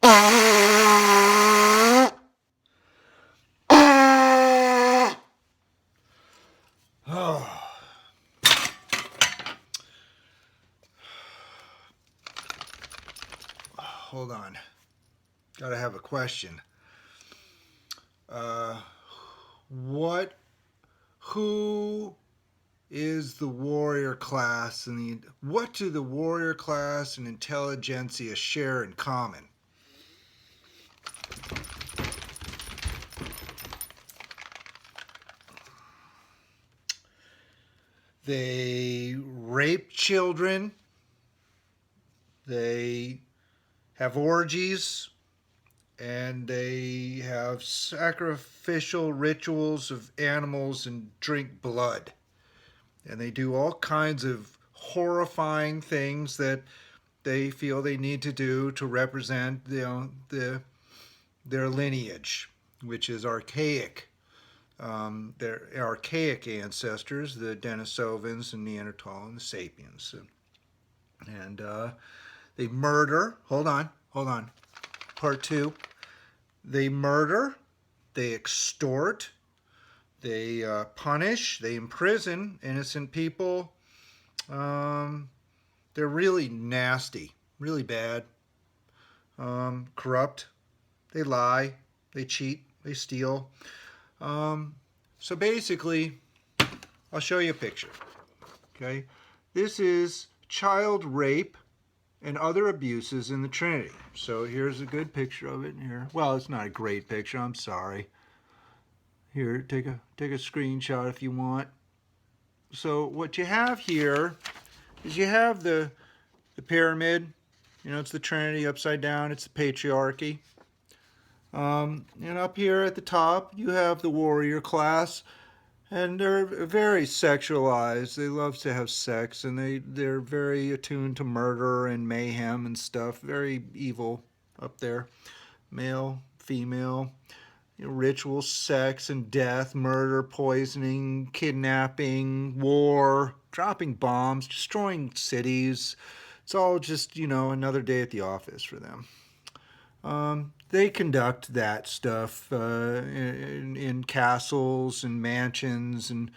Oh. Hold on. Gotta have a question. Uh, what? Who is the warrior class, and what do the warrior class and intelligentsia share in common? They rape children. They have orgies, and they have sacrificial rituals of animals and drink blood. And they do all kinds of horrifying things that they feel they need to do to represent, their lineage, which is archaic. Their archaic ancestors, the Denisovans and Neanderthal and the Sapiens, and they murder. Hold on. Part two. They murder. They extort. They punish. They imprison innocent people. They're really nasty, really bad, corrupt. They lie. They cheat. They steal. So basically, I'll show you a picture. Okay, this is child rape and other abuses in the Trinity. So here's a good picture of it here. Well, it's not a great picture. I'm sorry. Here, take a screenshot if you want. So what you have here is you have the pyramid. It's the Trinity upside down. It's the patriarchy. And up here at the top, you have the warrior class, and they're very sexualized. They love to have sex, and they're very attuned to murder and mayhem and stuff. Very evil up there. Male, female, ritual, sex and death, murder, poisoning, kidnapping, war, dropping bombs, destroying cities. It's all just, another day at the office for them. They conduct that stuff in castles and mansions and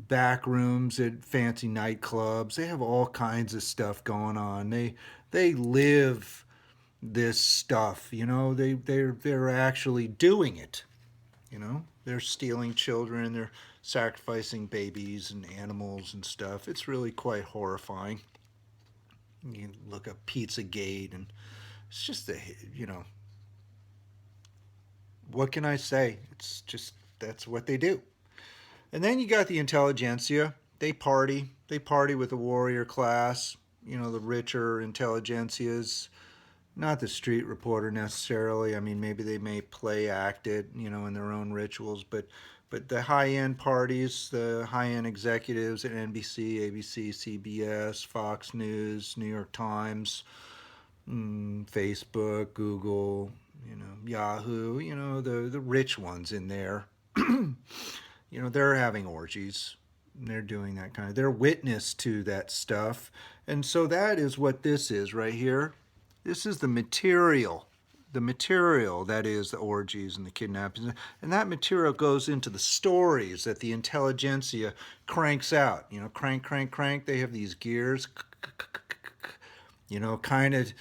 back rooms at fancy nightclubs. They have all kinds of stuff going on. They live this stuff. They're actually doing it. They're stealing children. They're sacrificing babies and animals and stuff. It's really quite horrifying. You look up Pizzagate, and it's just what can I say? It's just that's what they do. And then you got the intelligentsia. They party. They party with the warrior class. The richer intelligentsias. Not the street reporter necessarily. I mean, maybe they may play act it, in their own rituals, but the high-end parties, the high-end executives at NBC, ABC, CBS, Fox News, New York Times, Facebook, Google, Yahoo, the rich ones in there, they're having orgies. They're doing that kind of, they're witness to that stuff. And so that is what this is right here. This is the material that is the orgies and the kidnappings. And that material goes into the stories that the intelligentsia cranks out. Crank, crank, crank. They have these gears, kind of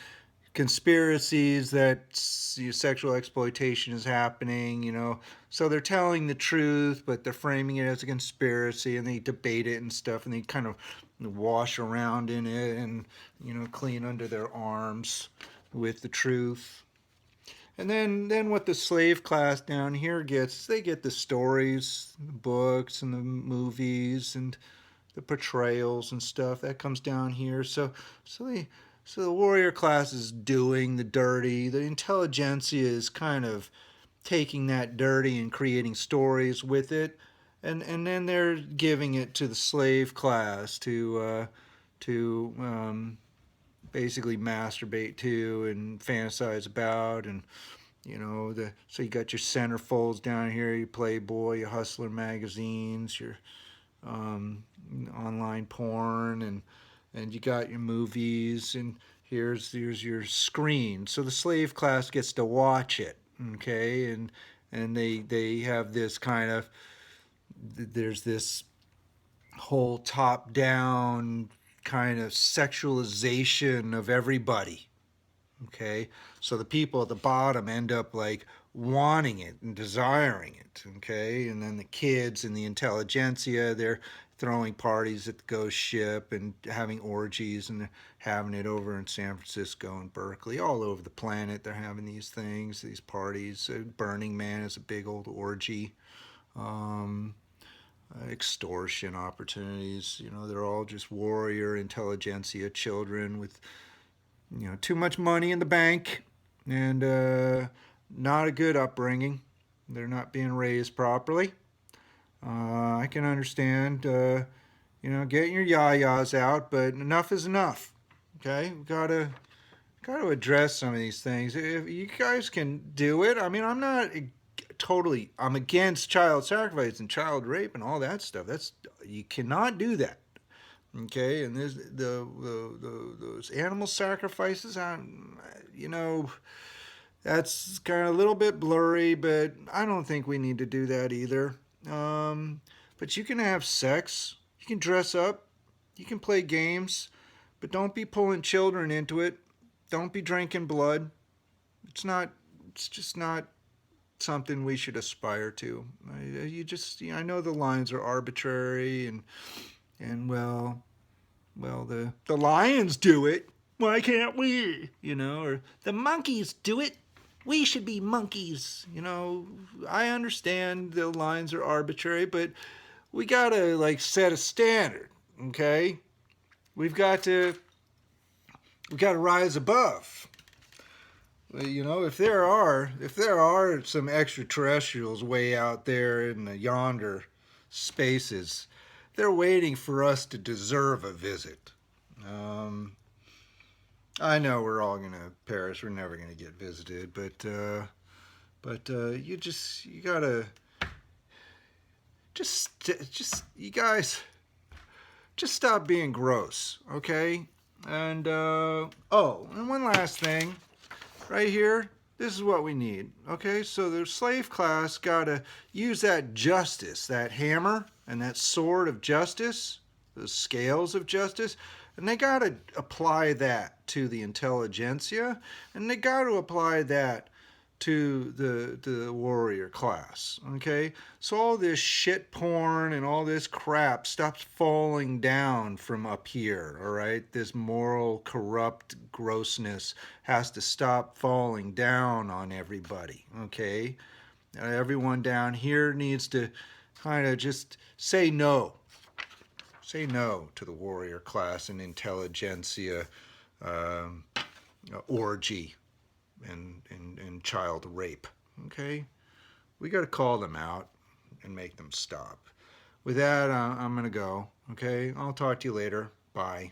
conspiracies that sexual exploitation is happening. So they're telling the truth, but they're framing it as a conspiracy, and they debate it and stuff, and they kind of wash around in it and clean under their arms with the truth. And then what the slave class down here gets, they get the stories, the books and the movies and the portrayals and stuff that comes down here. So the warrior class is doing the dirty. The intelligentsia is kind of taking that dirty and creating stories with it, and then they're giving it to the slave class to basically masturbate to and fantasize about. And so you got your centerfolds down here, your Playboy, your Hustler magazines, your online porn, and you got your movies, and Here's your screen. So the slave class gets to watch it, okay? And they have this kind of, there's this whole top down kind of sexualization of everybody, okay? So the people at the bottom end up like wanting it and desiring it, okay? And then the kids and the intelligentsia, they're throwing parties at the ghost ship and having orgies, and they're having it over in San Francisco and Berkeley, all over the planet. They're having these things, these parties. Burning Man is a big old orgy. Um, Extortion opportunities, they're all just warrior intelligentsia children with too much money in the bank, and not a good upbringing. They're not being raised properly. I can understand, getting your yayas out, but enough is enough. Okay, we've got to address some of these things. If you guys can do it, I mean, I'm against child sacrifice and child rape and all that stuff. You cannot do that. Okay, and there's those animal sacrifices. That's kind of a little bit blurry, but I don't think we need to do that either. But you can have sex, you can dress up, you can play games, but don't be pulling children into it. Don't be drinking blood. It's not. It's just not something we should aspire to. I know the lines are arbitrary, and well, the lions do it. Why can't we? Or the monkeys do it. We should be monkeys. I understand the lines are arbitrary, but we gotta like set a standard. Okay, we've got to rise above. If there are some extraterrestrials way out there in the yonder spaces, they're waiting for us to deserve a visit. I know we're all gonna perish. We're never gonna get visited, but you gotta you guys just stop being gross, okay? And and one last thing, right here. This is what we need, okay? So the slave class gotta use that justice, that hammer and that sword of justice, the scales of justice, and they got to apply that to the intelligentsia, and they got to apply that to the warrior class, okay? So all this shit porn and all this crap stops falling down from up here, all right? This moral corrupt grossness has to stop falling down on everybody, okay? Everyone down here needs to kind of just say no. Say no to the warrior class and intelligentsia orgy and child rape. Okay? We got to call them out and make them stop. With that, I'm going to go. Okay? I'll talk to you later. Bye.